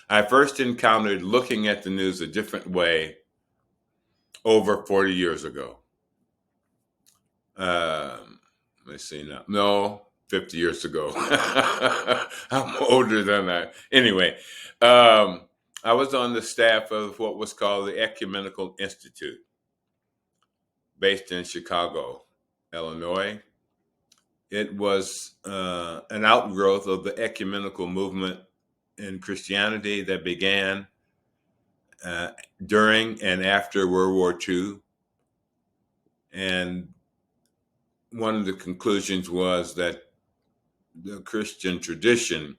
I first encountered looking at the news a different way over 40 years ago. Let's see now. No, 50 years ago. I'm older than that. Anyway, I was on the staff of what was called the Ecumenical Institute, based in Chicago, Illinois. It was an outgrowth of the ecumenical movement in Christianity that began uh, during and after World War II. And one of the conclusions was that the Christian tradition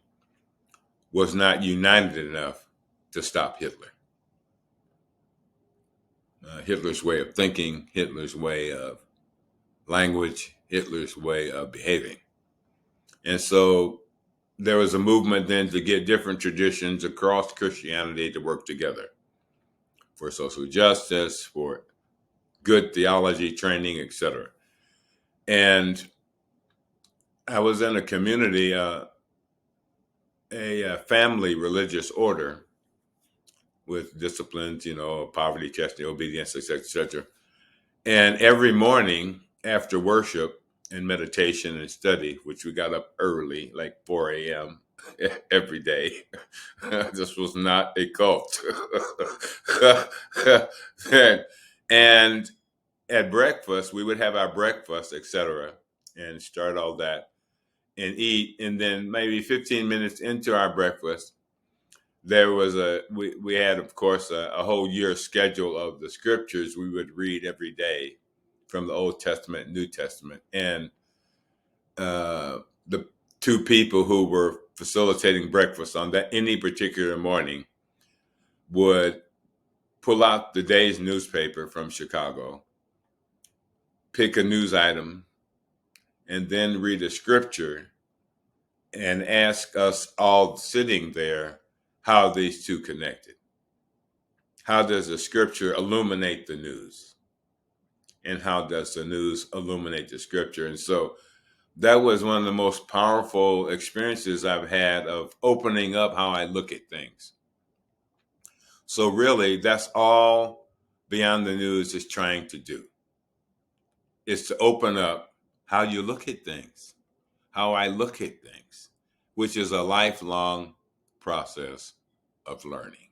was not united enough to stop Hitler. Hitler's way of thinking, Hitler's way of language, Hitler's way of behaving. And so there was a movement then to get different traditions across Christianity to work together for social justice, for good theology training, etc. And I was in a community, a family religious order with disciplines, poverty, chastity, obedience, etc., etc. And every morning after worship and meditation and study, which we got up early, like 4 a.m. every day. This was not a cult. And at breakfast, we would have our breakfast, etc., and start all that and eat. And then maybe 15 minutes into our breakfast, there was we had, of course, a whole year schedule of the scriptures we would read every day from the Old Testament and New Testament. And the two people who were facilitating breakfast on that any particular morning would pull out the day's newspaper from Chicago, pick a news item, and then read a scripture and ask us all sitting there how these two connected. How does the scripture illuminate the news? And how does the news illuminate the scripture? And so that was one of the most powerful experiences I've had of opening up how I look at things. So really, that's all Beyond the News is trying to do, is to open up how you look at things, how I look at things, which is a lifelong process of learning.